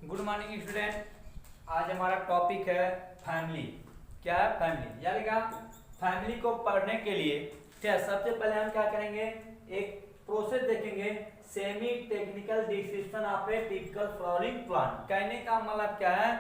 Good morning student. आज हमारा topic है फैमिली। क्या है? फैमिली। यानी क्या? फैमिली को पढ़ने के लिए क्या सबसे पहले हम क्या करेंगे, एक प्रोसेस देखेंगे, semi technical description of A typical flowering plant. कहने का मतलब क्या है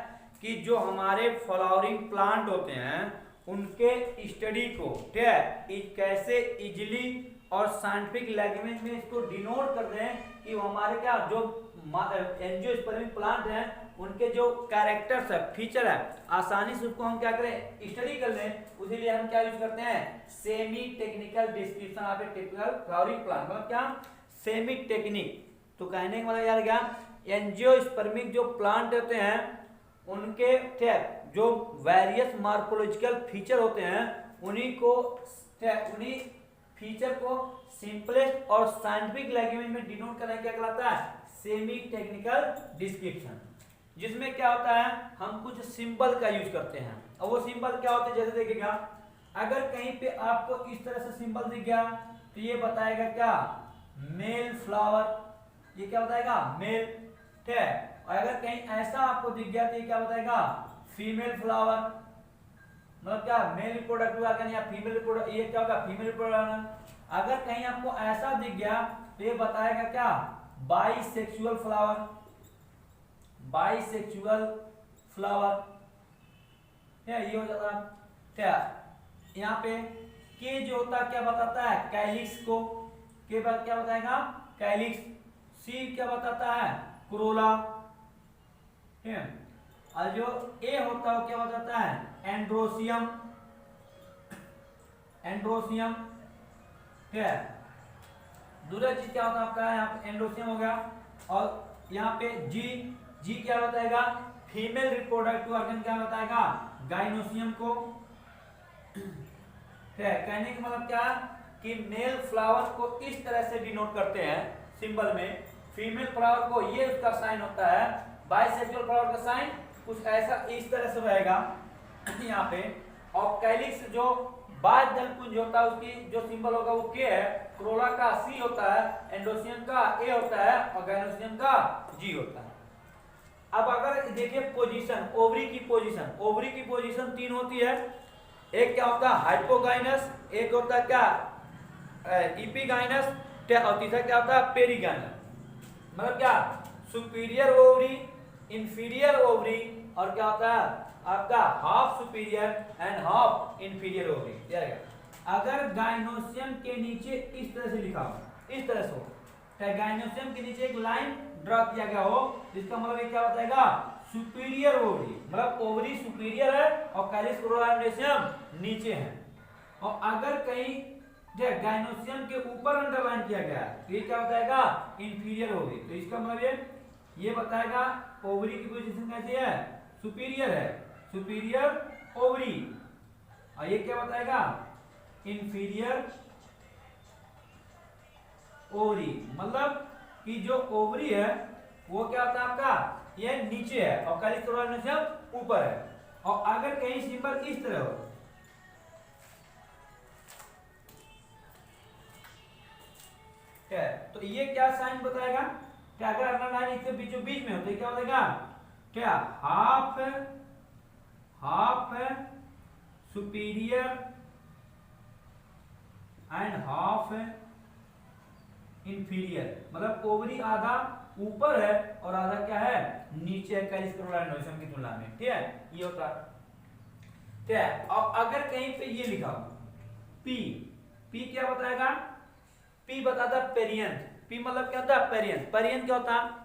कि जो हमारे फ्लावरिंग प्लांट होते हैं उनके स्टडी को क्या है कैसे इजिली और साइंटिफिक लैंग्वेज में इसको डिनोट कर दें कि वो हमारे क्या जो एंजियोस्पर्मिक प्लांट हैं उनके जो कैरेक्टर्स है, फीचर है, आसानी से उसको हम क्या करें, स्टडी कर लें। उसीलिए हम क्या यूज करते हैं, semi technical description of A typical flowering plant. मतलब क्या? Semi technique. तो कहने का मतलब यार क्या, एंजियोस्पर्मिक जो प्लांट होते हैं उनके क्या जो वेरियस मार्फोलॉजिकल फीचर होते हैं उन्हीं फीचर को सिंपलेस्ट और साइंटिफिक लैंग्वेज में डिनोट करना क्या कहलाता है, सेमी टेक्निकल डिस्क्रिप्शन। जिसमें क्या होता है, हम कुछ सिंबल का यूज करते हैं। और वो सिंबल क्या होते हैं, जैसे देखिएगा, अगर कहीं पे आपको इस तरह से सिंबल दिख गया तो ये बताएगा क्या, मेल फ्लावर। ये क्या बताएगा, मेल। ठीक है। और अगर कहीं ऐसा आपको दिख गया तो ये क्या बताएगा, फीमेल फ्लावर। मतलब क्या, मेल रिप्रोडक्टिव ऑर्गन या फीमेल रिप्रोडक्ट, ये क्या होगा, फीमेल रिप्रोडक्टिव ऑर्गन। अगर कहीं आपको ऐसा दिख गया तो ये बताएगा क्या, बाइसेक्सुअल फ्लावर। बाइसेक्सुअल फ्लावर है, ये हो जाता क्या। यहाँ पे के जो होता है क्या बताता है, कैलिक्स को। के बाद क्या बताएगा, कैलिक्स। सी क्या बताता है, क्रोला। और जो ए होता है वो क्या बताता है, एंड्रोसियम। एंड्रोसियम। ठीक है। दूसरा चीज क्या होता है आपका, यहाँ पे एंड्रोसियम हो गया। और यहाँ पे जी, जी क्या बताएगा, फीमेल रिप्रोडक्टिव ऑर्गन क्या बताएगा, गाइनोसियम को। ठीक है। कहने का मतलब क्या कि मेल फ्लावर को इस तरह से डिनोट करते हैं सिंबल में, फीमेल फ्लावर को ये उसका साइन होता है, बाइसेक्सुअल फ्लावर का साइन कुछ ऐसा इस तरह से रहेगा यहाँ पे। और कैलिक्स जो बाद जल पुंज होता है उसकी जो सिंबल होगा वो के है, क्रोला का सी होता है, एंडोसियम का ए होता है और गाइनोसियम का जी होता है। अब अगर देखिए पोजीशन, ओवरी की पोजीशन, ओवरी की पोजीशन तीन होती है। एक क्या होता है, हाइपोगाइनस, एक होता है क्या, इपिगाइनस, और तीसरा क्या होता है, पेरिगाइनस। मतलब क्या, सुपीरियर ओवरी, इंफीरियर ओवरी, और क्या होता है आपका half superior and half inferior ovary. अगर गाइनोसियम के नीचे इस तरह से लिखा हो, इस तरह से हो, गाइनोसियम के नीचे एक लाइन ड्रॉ किया गया हो, जिसका मतलब ये क्या बताएगा, सुपीरियर ओवरी। मतलब ओवरी सुपीरियर है और कैलिक्स कोरोनाइडेशियम नीचे है। और अगर कहीं गाइनोसियम के ऊपर अंडरलाइन किया गया तो ये क्या बताएगा, इंफीरियर ओवरी। तो इसका मतलब ये बताएगा ओवरी की पोजीशन कैसी है, सुपीरियर है, सुपीरियर ओवरी। और ये क्या बताएगा, इंफीरियर ओवरी। मतलब कि जो ओवरी है वो क्या होता है आपका, ये नीचे है और कैलिक्स कोरोनाइडेशियम ऊपर है। और अगर कहीं सिंबल इस तरह हो, तो ये क्या साइन बताएगा, क्या अगर अंडरलाइन इसके बीचों बीच में हो तो क्या बताएगा, क्या half, half superior and half inferior. मतलब ओवरी आधा ऊपर है और आधा क्या है, नीचे है कैलिक्स कोरोनाइडेशियम की तुलना में। ठीक है, ये होता है। ठीक है। और अगर कहीं पे ये लिखा हो पी, पी क्या बताएगा, पी बताता है पेरियंथ। पी मतलब क्या होता है, पेरियंथ। पेरियंथ क्या होता है,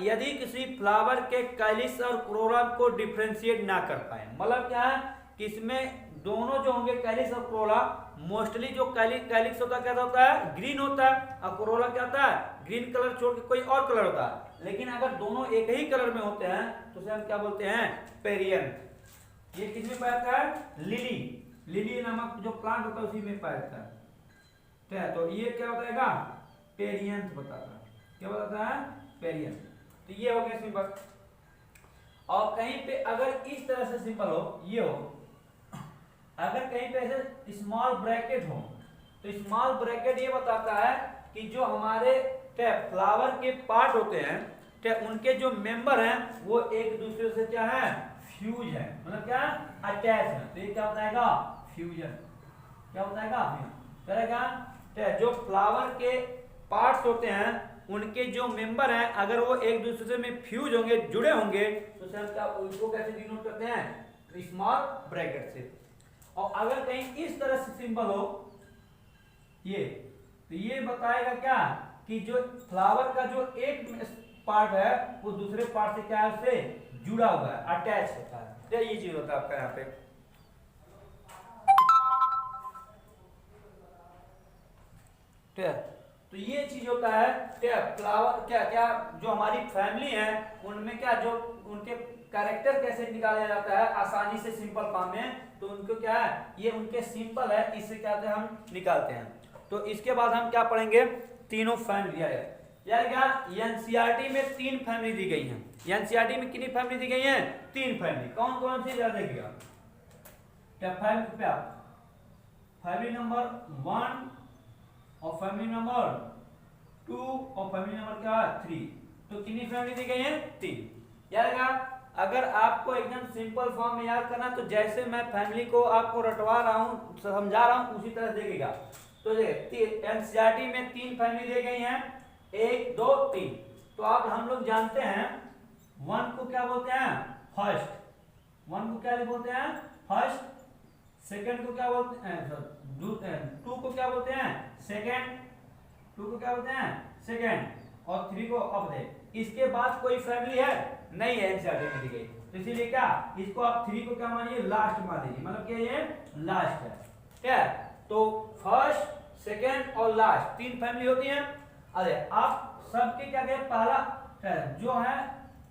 यदि किसी फ्लावर के कैलिक्स और कोरोला को डिफरेंशिएट ना कर पाए। मतलब क्या है कि इसमें दोनों जो होंगे कैलिक्स और कोरोला, मोस्टली जो कैलिक्स होता है क्या होता है, ग्रीन होता है, और कोरोला क्या होता है, ग्रीन कलर छोड़ के कोई और कलर होता है। लेकिन अगर दोनों एक ही कलर में होते हैं तो उसे हम क्या बोलते हैं, पेरियंथ। ये किसमें पाया जाता है, लिली, लिली नामक जो प्लांट होता है उसी में पाया जाता है। ठीक है। तो ये क्या बताएगा, पेरियंथ बताता है। क्या बताता है, पेरियंथ। तो ये हो गया सिंबल। और कहीं पे अगर इस तरह से सिंबल हो, ये हो, अगर कहीं पे ऐसे स्मॉल ब्रैकेट हो तो स्मॉल ब्रैकेट ये बताता है कि जो हमारे फ्लावर के पार्ट होते हैं ठीक है, उनके जो मेंबर हैं वो एक दूसरे से क्या है, फ्यूज है, मतलब क्या अटैच है। तो ये क्या बताएगा, फ्यूजन। क्या बताएगा करेगा, ठीक है, जो फ्लावर के पार्ट्स होते हैं उनके जो मेंबर हैं अगर वो एक दूसरे में फ्यूज होंगे, जुड़े होंगे, तो सर क्या उसको कैसे डिनोट करते हैं, स्मॉल ब्रैकेट से। और अगर कहीं इस तरह से सिंबल हो ये, तो ये बताएगा क्या कि जो फ्लावर का जो एक पार्ट है वो दूसरे पार्ट से क्या है, उससे जुड़ा हुआ है, अटैच होता है। तो ये चीज होता है आपका यहाँ पे, ठीक है। तो ये चीज होता है, ठीक है, फ्लावर क्या क्या जो हमारी फैमिली है उनमें क्या जो उनके कैरेक्टर कैसे निकाला जाता है आसानी से सिंपल फॉर्म में, तो उनको क्या है, ये उनके सिंपल है, इससे क्या होता है हम निकालते हैं। तो इसके बाद हम क्या पढ़ेंगे, तीनों फैमिली है यार। क्या एनसीईआरटी में 3 फैमिली दी गई हैं, एनसीईआरटी में कितनी फैमिली दी गई हैं, 3 फैमिली। कौन कौन सी याद रखिएगा, क्या फैमिली नंबर 1 और फैमिली नंबर 2 और फैमिली नंबर क्या 3। तो कितनी फैमिली दी गई है, 3 यार। अगर आपको एकदम सिंपल फॉर्म में याद करना तो जैसे मैं फैमिली को आपको रटवा रहा हूँ, समझा रहा हूँ, उसी तरह देखिएगा। तो एनसीईआरटी में 3 फैमिली दी गई हैं, 1 2 3। तो आप हम लोग जानते हैं 1 को क्या बोलते हैं, फर्स्ट, 1 को क्या बोलते हैं, फर्स्ट। सेकंड को क्या बोलते हैं, 2 को क्या बोलते हैं, सेकंड, 2 को क्या बोलते हैं, सेकंड, और 3 को ऑपोजिट। इसके बाद कोई फैमिली है नहीं है एनसीईआरटी में दी गई, तो इसीलिए क्या इसको आप 3 को क्या मानिए, लास्ट मान लीजिए, मतलब क्या ये लास्ट है, ठीक है। तो फर्स्ट, सेकंड और लास्ट 3 फैमिली होती हैं। अरे आप सबके क्या कहें, पहला जो है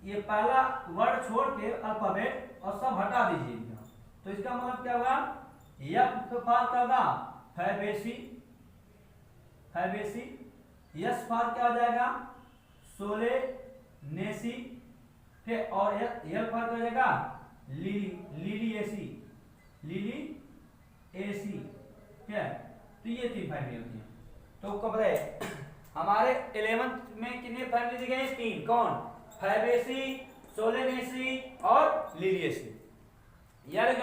ये पहला वर्ड छोड़ के अल्फाबेट और सब हटा दीजिए। तो इसका मतलब क्या होगा, एफ फॉर क्या होगा, फैबेसी, फैबेसी। यस फॉर क्या हो जाएगा, सोले नेसी, ठीक। और एल फॉर क्या हो जाएगा, लिली एसी, लिली एसी, ठीक है। तो ये 3 फैमिली होती है। तो कब रहे हमारे 11th में कितने फैमिली दी गई हैं, 3। कौन, फैबेसी, सोलेनेसी और लिलिएसी, यार।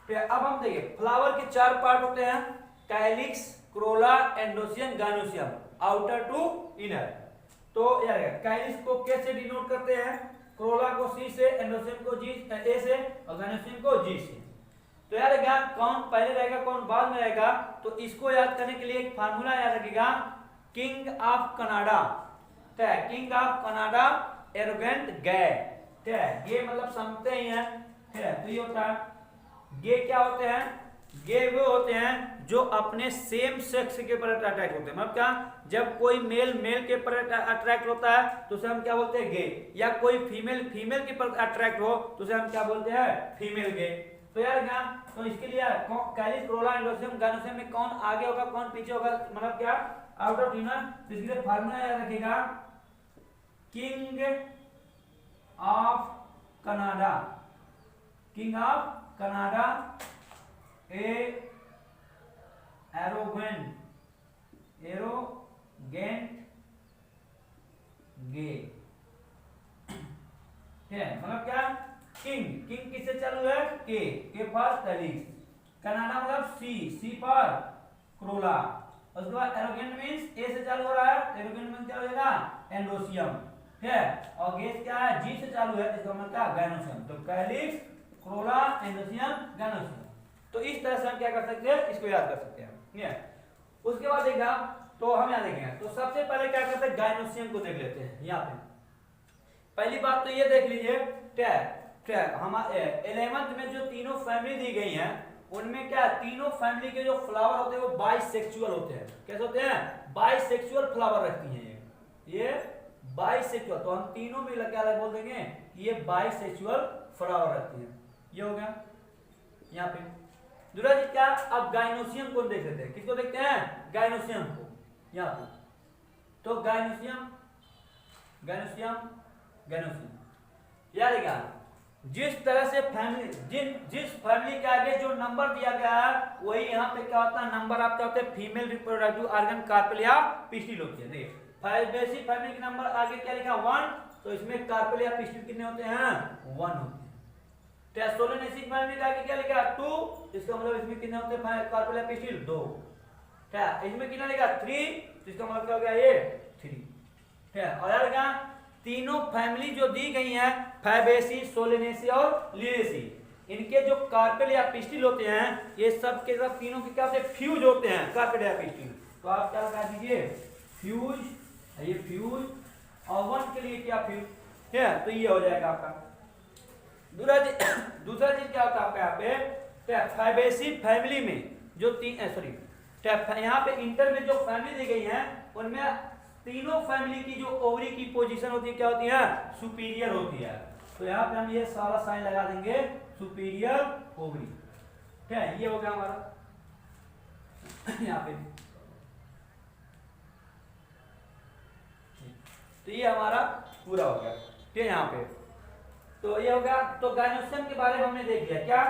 अब हम देखिए फ्लावर के 4 पार्ट होते हैं, calyx, corolla, androecium, gynoecium, outer to inner. तो यार कैलिक्स को कैसे डिनोट करते हैं, क्रोला को सी से, एंडोसियम को जी ए से और गाइनोसियम को जी से। तो यार क्या कौन पहले रहेगा कौन बाद में रहेगा, तो इसको याद करने के लिए एक फार्मूला याद रखिएगा, किंग ऑफ कनाडा, ठीक है, king of Canada arrogant gay, ठीक है। गे मतलब समझते ही हैं, ठीक है। तो ये होता है गे, क्या होते हैं, गे वो होते हैं जो अपने सेम सेक्स के पर अट्रैक्ट होते हैं। मतलब क्या, जब कोई मेल मेल के पर अट्रैक्ट होता है तो उसे हम क्या बोलते हैं, गे। या कोई फीमेल फीमेल के पर अट्रैक्ट हो तो उसे हम क्या बोलते हैं, फीमेल गे। तो यार क्या, तो इसके लिए कैलिक्स, क्रोला, एंडोसियम, गाइनोसियम में कौन आगे होगा कौन पीछे होगा, मतलब क्या आउट ऑफ इनर। तो इसके लिए फार्मूला याद रखिएगा, king of Canada, king of Canada a arrogant gay, ठीक है। मतलब क्या, किंग, किंग किससे चालू है, के फॉर कैलिक्स, कनाडा मतलब सी फॉर क्रोला, उसके बाद एरोगेंट मींस ए से चालू हो रहा है, एरोगेंट मींस क्या हो जाएगा, एंडोसियम, ठीक है। और गेस क्या है, जी से चालू है, इसका मतलब क्या, गाइनोसियम। तो कैलिक्स, क्रोला, एंडोसियम, गाइनोसियम। तो इस तरह से हम क्या कर सकते हैं, इसको याद कर सकते हैं, ठीक है। उसके बाद देखा तो हम यहाँ देखेंगे, तो सबसे पहले क्या करते हैं, गाइनोसियम को देख लेते हैं। यहाँ पे पहली बात तो ये देख लीजिए, क्या हमारे 11th में जो तीनों फैमिली दी गई हैं उनमें क्या तीनों फैमिली के जो फ्लावर होते हैं वो बाइसेक्सुअल होते हैं। कैसे होते हैं, बाइसेक्सुअल फ्लावर रखती हैं ये बाइसेक्सुअल। तो हम तीनों में क्या बोल देंगे कि ये बाइसेक्सुअल फ्लावर रखती हैं। ये हो गया यहाँ पे। दूसरा जी क्या, अब गाइनोसियम को देख लेते हैं, किसको देखते हैं, गाइनोसियम को। यहाँ पे तो गाइनोसियम याद क्या, जिस तरह से फैमिली जिस फैमिली के आगे जो नंबर दिया गया है वही यहाँ पे क्या होता है, नंबर आपका होता है फीमेल रिप्रोडक्टिव ऑर्गन कार्पेल या पिस्टिल होती है। देखिए फैबेसी फैमिली के नंबर आगे क्या लिखा, 1, तो इसमें कार्पेल या पिस्टिल कितने होते हैं? 1 होते हैं। क्या सोलेनेसी फैमिली का क्या लिखा 2, इसका मतलब इसमें कितने होते हैं कार्पेल या पिस्टिल? 2। क्या इसमें कितना लिखा 3, तो इसका मतलब क्या हो गया ये 3। क्या और यार क्या तीनों फैमिली जो दी गई हैं फैबेसी, सोलेनेसी और लिलियेसी, इनके जो कार्पेल या पिस्टिल होते हैं ये सब के सब तीनों के क्या होते हैं? फ्यूज होते हैं कार्पेल या पिस्टिल। तो आप क्या लगा दीजिए फ्यूज, ये फ्यूज और 1 के लिए क्या फ्यूज है, तो ये हो जाएगा आपका। दूसरा चीज क्या होता है आपका यहाँ पे फैबेसी फैमिली में जो यहाँ पे इंटर में जो फैमिली दी गई है उनमें तीनों फैमिली की जो ओवरी की पोजीशन होती है क्या होती है? सुपीरियर होती है। तो यहाँ पे हम ये सारा साइन लगा देंगे सुपीरियर ओवरी। ठीक है, ये हो गया हमारा यहाँ पे। तो ये हमारा पूरा हो गया। ठीक है, यहाँ पे तो ये हो गया। तो गायनोसियम के बारे में हमने देख लिया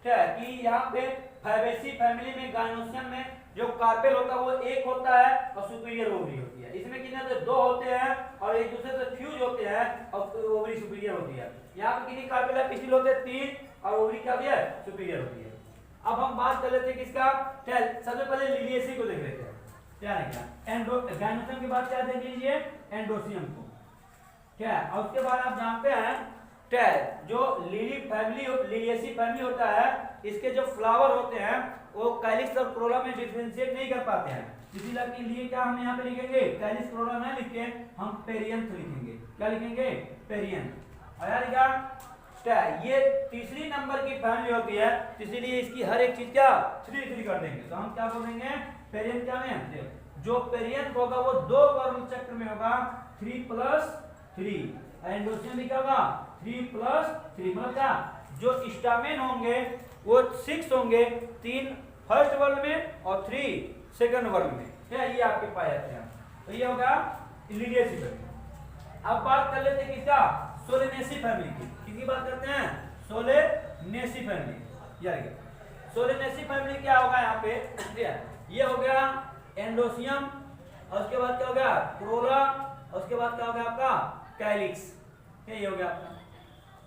क्या है कि यहाँ पे फैबेसी फैमिली में गायनोसियम में जो कार्पेल होता है वो एक होता है और सुपीरियर ओवरी होती है। इसमें कितने होते हैं? 2 होते हैं और एक दूसरे से फ्यूज होते हैं और ओवरी सुपीरियर होती है। यहाँ पे कितनी कार्पेल या पिस्टिल होते हैं? 3 और ओवरी क्या होती है? सुपीरियर होती है। अब हम बात कर लेते हैं किसका? सबसे पहले लिलियेसी को देख लेते हैं। क्या है क्या गायनोसियम के बाद क्या देख लीजिए एंडोसियम को। क्या है और उसके बाद आप जानते हैं जो लिली फैमिली लिलियेसी फैमिली होता है इसके जो फ्लावर होते हैं वो कैलिक्स और कोरोला में डिफरेंशिएट नहीं कर पाते हैं। इसीलिए क्या हम यहाँ पे लिखेंगे? कैलिक्स कोरोला ना लिख के हम पेरियंथ लिखेंगे। क्या लिखेंगे? पेरियंथ। और यार क्या ये तीसरी नंबर की फैमिली होती है, इसीलिए इसकी हर एक चीज क्या 3 कर देंगे। तो हम क्या बोलेंगे? पेरियंथ क्या में जो पेरियंथ होगा वो 2 वर्ण चक्र में होगा 3+3। एंडोसियम भी क्या होगा 3+3। मतलब क्या जो स्टामेन होंगे वो 6 होंगे, 3 फर्स्ट वर्ग में और 3 सेकंड वर्ग में। क्या ये आपके पाए जाते हैं। तो ये होगा लिलियेसी फैमिली। अब बात कर लेते हैं किसका? सोलेनेसी फैमिली की। किसकी बात करते हैं? Solanaceae family. यार सोलेनेसी फैमिली क्या होगा यहाँ पे? ये हो गया एंडोसियम और उसके बाद क्या हो गया? कोरोला और उसके बाद क्या हो गया आपका? कैलिक्स। ये हो गया आपका।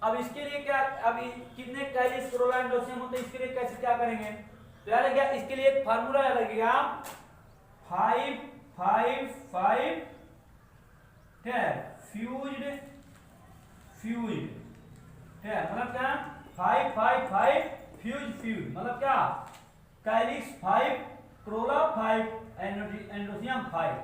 अब इसके लिए क्या अभी कितने कैलिक्स कोरोला एंडोसियम होते हैं इसके लिए कैसे क्या करेंगे? तो यार क्या इसके लिए एक फार्मूला लगेगा 5 5 5 फ्यूज्ड मतलब क्या 5 5 5 फ्यूज मतलब क्या कैलिक्स 5 कोरोला 5 एंडोसियम 5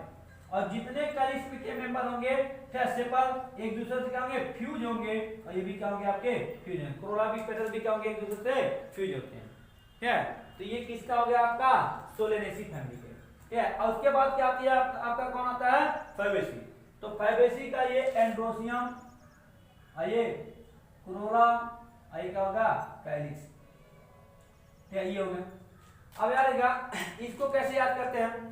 और जितने कैलिक्स के मेंबर होंगे सेपल एक दूसरे से क्या होंगे? फ्यूज होंगे और ये भी क्या होंगे आपके फ्यूज होंगे। कोरोला भी पेटल भी क्या होंगे? एक दूसरे से फ्यूज होते हैं। ठीक है, तो ये किसका हो गया आपका? सोलेनेसी फैमिली के। ठीक है, और उसके बाद क्या आती है आपका कौन आता है? फैबेसी। तो फैबेसी का ये एंड्रोसियम, ये कोरोला, ये क्या होगा? कैलिक्स। ठीक है, ये हो गया। अब यार इसको कैसे याद करते हैं?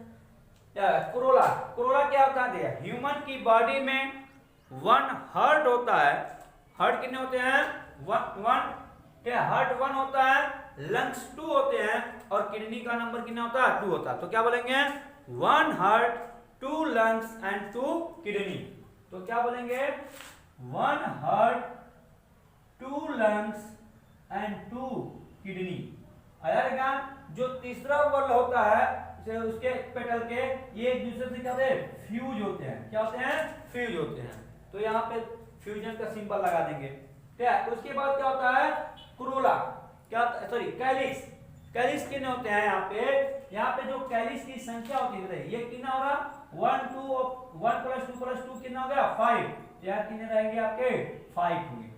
कोरोला क्या होता है? ह्यूमन की बॉडी में 1 हार्ट होता है। हार्ट कितने होते हैं? 1 हार्ट 1 होता है, लंग्स 2 होते हैं और किडनी का नंबर कितना होता है? 2 होता है। तो क्या बोलेंगे? 1 हार्ट 2 लंग्स एंड 2 किडनी। तो क्या बोलेंगे? 1 हार्ट 2 लंग्स एंड 2 किडनी। आया जो तीसरा वर्ड होता है उसके पेटल के ये एक दूसरे से क्या होते हैं? फ्यूज होते हैं। क्या होते हैं? फ्यूज होते हैं। तो यहाँ पे फ्यूजन का सिंबल लगा देंगे। ठीक है, उसके बाद क्या होता है? कोरोला क्या कैलिक्स कितने होते हैं यहाँ पे जो कैलिक्स की संख्या होती है ये कितना हो रहा? 1 2 1 + 2 कितना हो गया? 5। यहाँ कितने रहेंगे आपके? 5 होंगे।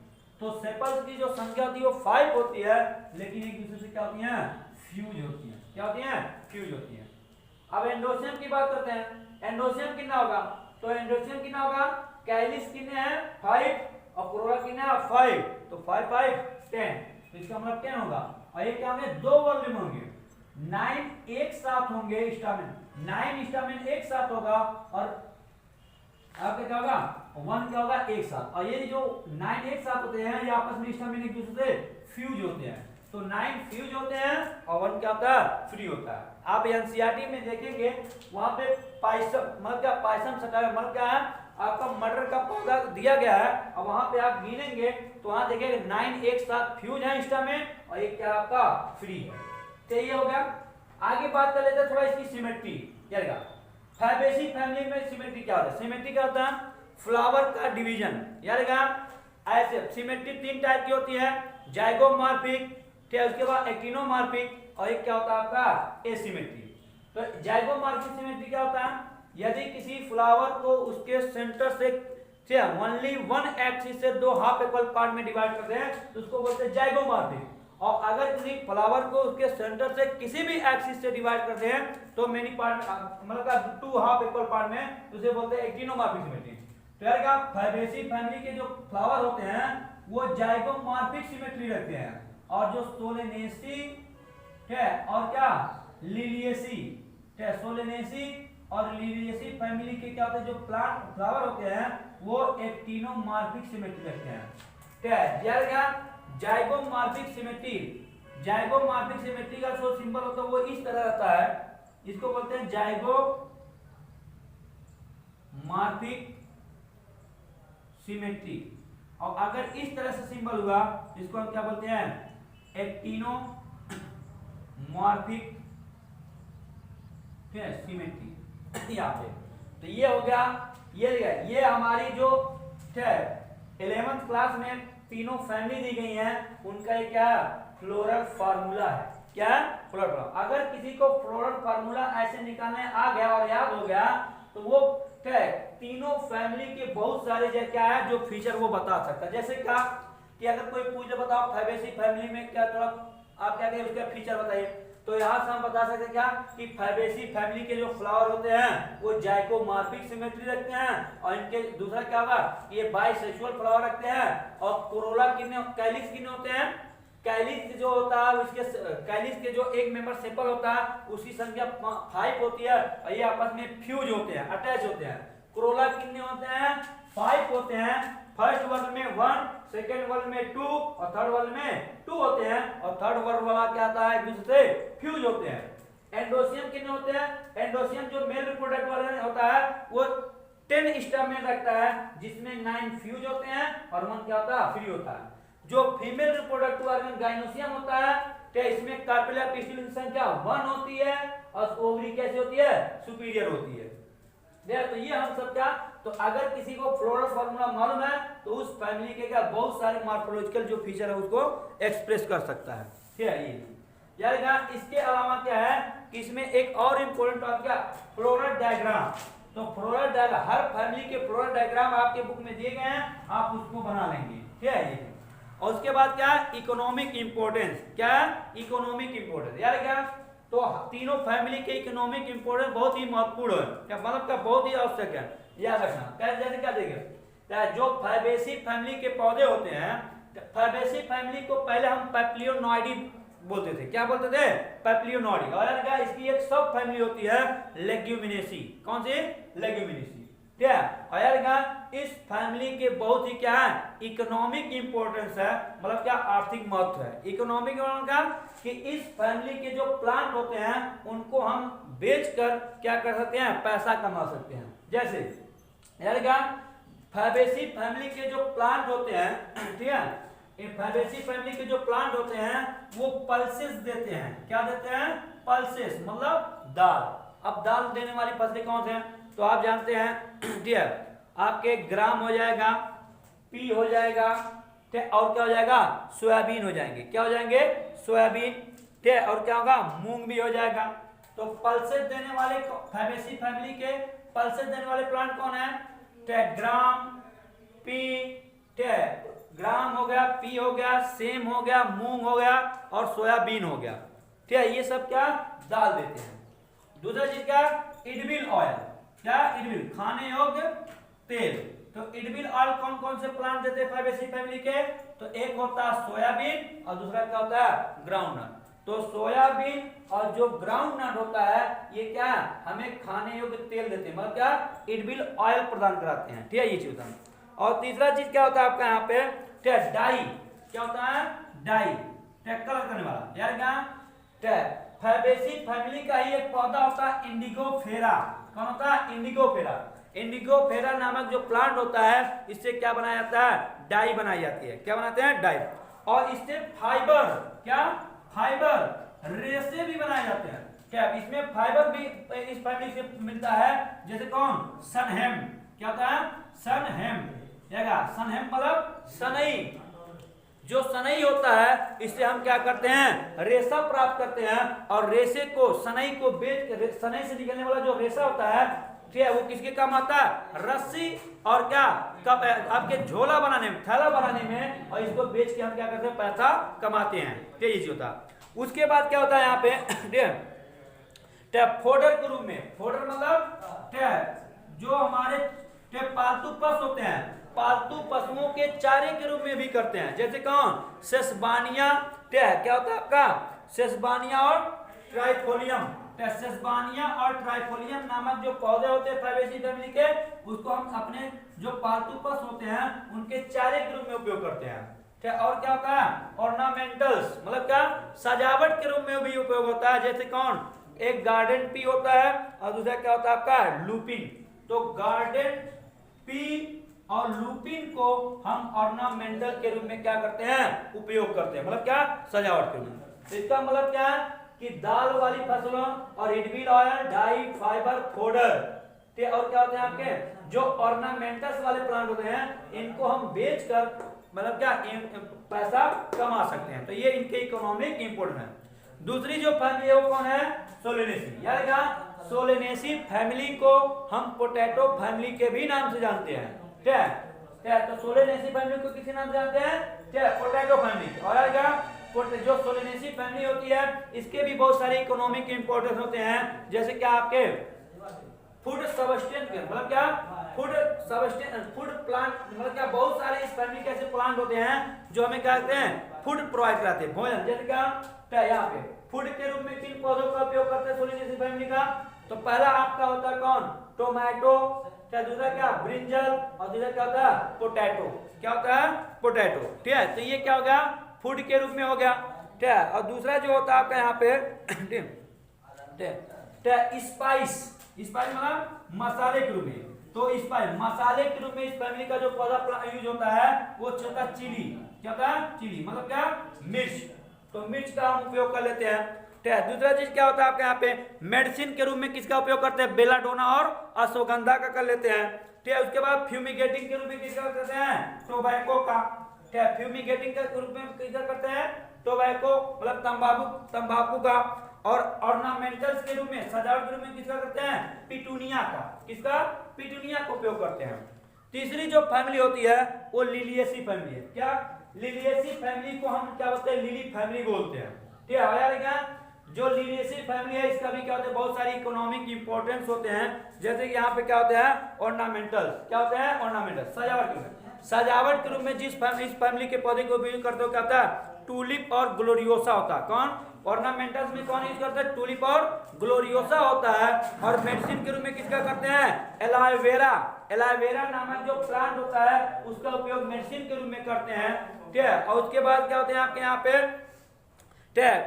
तो सेपल्स की जो संख्या होती है वो 5 होती है लेकिन एक दूसरे से क्या होती है? फ्यूज होती है। क्या होती है? फ्यूज होती है। अब एंडोसियम की बात करते हैं। एंडोसियम कितना होगा? तो एंडोसियम कितना होगा? कैलिक्स कितने हैं? 5 और कोरोला कितना है? 5। तो 5 5 10। तो इसका मतलब 10 होगा। और ये क्या होंगे? 2 वॉल्यूम होंगे। 9 एक साथ होंगे स्टामिन। 9 स्टामिन एक साथ होगा और आपके क्या होगा? 1 क्या होगा? एक साथ। और ये जो 9 एक साथ होते हैं ये आपस में स्टामिन एक दूसरे से फ्यूज होते हैं। तो 9 फ्यूज होते हैं और 1 क्या होता है? फ्री होता है। आप एनसीईआरटी में देखेंगे वहां पे पाइसम मतलब क्या? पाइसम सटायर मतलब क्या है? आपका मटर का पौधा दिया गया है और वहां पे आप गिनेंगे तो वहां देखिए 9 एक साथ फ्यूज है स्टेम में और एक क्या आपका फ्री है। तो ये हो गया। आगे बात कर लेते हैं थोड़ा इसकी सिमेट्री। क्या फैबेसी फैमिली में सिमेट्री क्या होता है? सिमेट्री क्या होता है? फ्लावर का डिवीजन। ऐसे सिमेट्री 3 टाइप की होती है, जाइगोमॉर्फिक, ठीक है, उसके बाद एक्टिनोमॉर्फिक और एक क्या होता है आपका एसिमेट्री। तो जाइगोमॉर्फिक सिमेट्री क्या होता है? यदि किसी फ्लावर को उसके सेंटर से ओनली वन एक्सिस से 2 हाफ इक्वल पार्ट में डिवाइड करते हैं तो उसको बोलते हैं जाइगोमॉर्फिक। और अगर किसी फ्लावर को उसके सेंटर से किसी भी एक्सिस से डिवाइड करते हैं तो मेनी पार्ट मतलब 2 हाफ इक्वल पार्ट में तो उसे बोलते हैं एक्टिनोमॉर्फिक सिमेट्री। तो यार क्या फैबेसी फैमिली के जो फ्लावर होते हैं वो जाइगोमॉर्फिक सिमेट्री रखते हैं और जो सोलेनेसी है और क्या लिलिएसी है, सोलेनेसी और लिलिएसी फैमिली के क्या होते हैं जो प्लांट फ्लावर होते हैं वो एक्टिनोमॉर्फिक सिमेट्री रखते हैं। ठीक है यार क्या जाइगोमॉर्फिक सिमेट्री, जाइगोमॉर्फिक सिमेट्री का जो सिंबल होता है वो इस तरह रहता है, इसको बोलते हैं जाइगोमॉर्फिक सिमेट्री। और अगर इस तरह से सिंबल हुआ इसको हम क्या बोलते हैं? Actinomorphic symmetry. यहाँ पे तो ये हो गया, ये हमारी जो 11th क्लास में तीनों फैमिली दी गई हैं उनका ये क्या फ्लोरल फार्मूला है। क्या है? Floral formula. अगर किसी को फ्लोरल फार्मूला ऐसे निकालने आ गया और याद हो गया तो वो तीनों फैमिली के बहुत सारे क्या है जो फीचर वो बता सकता है। जैसे क्या कि अगर कोई पूछे बताओ फैबेसी फैमिली में क्या थोड़ा आप क्या कहें उसका फीचर बताइए, तो यहाँ से हम बता सकते हैं क्या कि फैबेसी फैमिली के जो फ्लावर होते हैं वो जाइगोमॉर्फिक सिमेट्री रखते हैं और इनके दूसरा क्या होगा ये बाइसेक्सुअल फ्लावर रखते हैं और कोरोला कितने कैलिक्स कितने होते हैं? कैलिक्स जो होता है उसके कैलिक्स के जो एक मेंबर सेपल होता है उसकी संख्या 5 होती है और ये आपस में फ्यूज होते हैं, अटैच होते हैं। कोरोला कितने होते हैं? 5 होते हैं। फर्स्ट वर्ड में 1, सेकेंड वर्ड में 2 और थर्ड वर्ड में 2 होते हैं और थर्ड वर्ड वाला क्या आता है एक दूसरे से फ्यूज होते हैं। एंडोसियम कितने होते हैं? एंडोसियम जो मेल रिप्रोडक्ट वाला होता है वो 10 स्टेमेन रखता है जिसमें 9 फ्यूज होते हैं और 1 क्या होता है फ्री होता है। जो फीमेल रिप्रोडक्टिव ऑर्गन गाइनोसियम होता है क्या इसमें कार्पेला पिस्टिल की संख्या 1 होती है और ओवरी कैसे होती है? सुपीरियर होती है। तो ये हम सब क्या तो अगर किसी को फ्लोरल फार्मूला मालूम है तो उस फैमिली के क्या बहुत सारे मॉर्फोलॉजिकल जो फीचर है उसको एक्सप्रेस कर सकता है। ठीक है ये यार इसके अलावा क्या है कि इसमें एक और इंपॉर्टेंट टॉपिक क्या फ्लोरल डायग्राम। तो फ्लोरल डायग्राम हर फैमिली के फ्लोरल डायग्राम आपके बुक में दिए गए हैं, आप उसको बना लेंगे। ठीक है ये और उसके बाद क्या इकोनॉमिक इंपोर्टेंस। क्या इकोनॉमिक इंपोर्टेंस यार क्या तो तीनों फैमिली के इकोनॉमिक इंपोर्टेंस बहुत ही महत्वपूर्ण है, क्या मतलब का बहुत ही आवश्यक है याद रखना। कैसे क्या देखें जो फैबेसी फैमिली के पौधे होते हैं फैबेसी फैमिली को पहले हम पैप्लियोनॉइडी बोलते थे। क्या बोलते थे? पैप्लियोनॉइडी। और यार इसकी एक सब फैमिली होती है लेग्यूमिनेसी। कौन सी? लेग्यूमिनेसी। ठीक है और यार इस फैमिली के बहुत ही क्या है इकोनॉमिक इंपोर्टेंस है, मतलब क्या आर्थिक महत्व है। इकोनॉमिक का कि इस फैमिली के जो प्लांट होते हैं उनको हम बेचकर क्या कर सकते हैं पैसा कमा सकते हैं। जैसे यार फैबेसी फैमिली के जो प्लांट होते हैं ठीक है फैबेसी फैमिली के जो प्लांट होते हैं वो पल्सेस देते हैं। क्या देते हैं? पल्सेस मतलब दाल। अब दाल देने वाली फसलें कौन से हैं तो आप जानते हैं ठीक है आपके ग्राम हो जाएगा, पी हो जाएगा, ठीक और क्या हो जाएगा सोयाबीन हो जाएंगे। क्या हो जाएंगे? सोयाबीन। ठीक है और क्या होगा मूंग भी हो जाएगा। तो पल्सेस देने वाले फैबेसी फैमिली के पल्सेस देने वाले प्लांट कौन है? ठीक ग्राम, पी, ठीक ग्राम हो गया, पी हो गया, सेम हो गया, मूंग हो गया और सोयाबीन हो गया। ठीक है ये सब क्या दाल देते हैं। दूसरा चीज क्या इडबिल ऑयल। क्या इडबिल खाने योग्य तेल। तो इडबिल ऑयल कौन कौन से प्लांट देते हैं फैबेसी फैमिली के? तो एक होता है सोयाबीन और दूसरा क्या होता है ग्राउंडनट। तो सोयाबीन और जो ग्राउंडनट होता है ये क्या हमें खाने योग्य तेल देते हैं, मतलब क्या इडबिल ऑयल प्रदान कराते हैं। ठीक है ये चीज होता है। और तीसरा चीज क्या होता है आपका यहाँ पे डाई। क्या होता है? डाई कलर करने वाला। यार क्या फैबेसी फैमिली का ही एक पौधा होता है इंडिगोफेरा। कौन होता है? इंडिगोफेरा। इंडिगोफेरा नामक जो प्लांट होता है इससे क्या बनाया जाता है, डाई बनाई जाती है। क्या बनाते हैं, डाई। और इससे फाइबर, क्या फाइबर रेशे भी बनाए जाते हैं। क्या इसमें फाइबर भी इस फैमिली से मिलता है, जैसे कौन, सनहेम। क्या होता है, सनहेम। सनहेम मतलब सनई। जो सनई होता है इससे हम क्या करते हैं, रेशा प्राप्त करते हैं। और रेशे को, सनई को बेच कर, सनई से निकलने वाला जो रेशा होता है, ठीक है, वो किसके काम आता है, रस्सी और क्या कब आपके झोला बनाने में, थैला बनाने में। और इसको बेच के हम क्या करते हैं, पैसा कमाते हैं। ठीक है, होता है। उसके बाद क्या होता है यहाँ पे फोडर के रूप में। फोडर मतलब जो हमारे पालतू पशु होते हैं, पालतू पशुओं के चारे के रूप में भी करते हैं। जैसे कौन, सेसबानिया, क्या होता है आपका, सेसबानिया और ट्राइफोलियम। सेसबानिया और ट्राइफोलियम नामक जो पौधे होते हैं फैबेसी फैमिली के, उसको हम अपने जो पालतू पशु होते हैं उनके चारे के रूप में उपयोग करते हैं। ठीक। और क्या होता है, ऑर्नामेंटल्स मतलब क्या, सजावट के रूप में भी उपयोग होता है। जैसे कौन, एक गार्डन पी होता है और दूसरा क्या होता है आपका, लुपिन। तो गार्डन पी और लुपिन को हम ऑर्नामेंटल के रूप में क्या करते हैं, उपयोग करते हैं। मतलब क्या, सजावट के रूप में। तो इसका मतलब क्या है कि दाल वाली फसलों और इडबिल ऑयल, डाई, फाइबर, फोडर, और क्या होते हैं आपके जो ऑर्नामेंटल्स वाले प्लांट होते हैं, इनको हम बेचकर मतलब क्या पैसा कमा सकते हैं। तो ये इनके इकोनॉमिक इंपोर्टेंट है। दूसरी जो फैमिली है वो कौन है, सोलेनेसी। याद, सोलेनेसी फैमिली को हम पोटैटो फैमिली के भी नाम से जानते हैं। ठीक है, तो सोलेनेसी फैमिली को किसी नाम से जानते हैं, क्या, पोटैटो फैमिली। और क्या, जो सोलेनेसी फैमिली होती है इसके भी बहुत सारे इकोनॉमिक इंपोर्टेंस होते हैं। जैसे क्या आपके फूड सबस्टेंस, मतलब क्या, फूड सबस्टेंस, फूड प्लांट, मतलब क्या, बहुत सारे इस फैमिली के ऐसे प्लांट होते हैं जो हमें क्या कहते हैं, फूड प्रोवाइड कराते हैं, भोजन। जैसे क्या यहाँ पे फूड के रूप में किन पौधों का उपयोग करते हैं सोलेनेसी फैमिली का, तो पहला आपका होता है कौन, टोमेटो। क्या, दूसरा क्या, ब्रिंजल। और दूसरा क्या होता है, पोटैटो। क्या होता है, पोटैटो। ठीक है, तो ये क्या हो गया, फूड के रूप में हो गया। ठीक है, और दूसरा जो होता है आपका यहाँ पे स्पाइस। स्पाइस मतलब मसाले के रूप में। तो स्पाइस मसाले के रूप में इस फैमिली का जो पौधा यूज होता है वो होता है चिली। क्या होता है, चिली मतलब क्या, मिर्च। तो मिर्च का हम उपयोग कर लेते हैं। ठीक है, दूसरा चीज क्या होता है आपके यहाँ पे, मेडिसिन के रूप में किसका उपयोग करते हैं, बेलाडोना और अश्वगंधा का कर लेते हैं। ठीक है, उसके बाद फ्यूमिगेटिंग के रूप में किसका करते हैं, टोबैको का। ठीक है, फ्यूमिगेटिंग के रूप में किसका करते हैं, टोबैको मतलब तंबाकू का। और ऑर्नामेंटल्स के रूप में, सजावट के रूप में किसका करते हैं, पिटूनिया का। किसका, पिटूनिया का उपयोग करते हैं। तीसरी जो फैमिली होती है वो लिलिएसी फैमिली है। क्या, लिलिएसी फैमिली को हम क्या बोलते हैं, लिली फैमिली बोलते हैं। ठीक है, आया क्या, जो लिलिएसी फैमिली है इसका भी क्या होता है, बहुत सारी इकोनॉमिक इंपोर्टेंस होते हैं। जैसे कि यहाँ पे क्या होते हैं, ऑर्नामेंटल्स। क्या होते हैं, ऑर्नामेंटल्स, सजावट के रूप में। सजावट के रूप में जिस फैमिली के पौधे को यूज करते हो क्या होता है, टूलिप और ग्लोरियोसा होता है। कौन, ऑर्नामेंटल्स में कौन यूज करते हैं, टूलिप और ग्लोरियोसा होता है। और मेडिसिन के रूप में किसका करते हैं, एलोवेरा। एलोवेरा नामक जो प्लांट होता है उसका उपयोग मेडिसिन के रूप में करते हैं। ठीक है, और उसके बाद क्या होते हैं आपके यहाँ पे,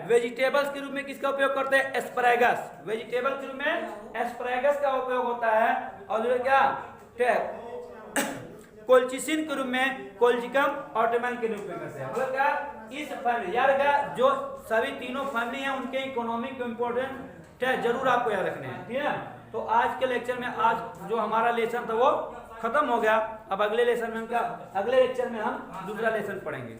वेजिटेबल्स के रूप में किसका उपयोग करते हैं, एस्पैरागस। वेजिटेबल के रूप में एस्पैरागस का उपयोग होता है। और जो क्या, कोल्चिसिन के रूप में कोल्जिकम ऑटोमन के रूप में करते हैं। मतलब क्या, इस फैमिली यार का जो सभी तीनों फैमिली हैं उनके इकोनॉमिक इंपोर्टेंट जरूर आपको याद रखने हैं। ठीक है, तो आज के लेक्चर में, आज जो हमारा लेसन था वो खत्म हो गया। अब अगले लेसन में हम क्या, अगले लेक्चर में हम दूसरा लेसन पढ़ेंगे।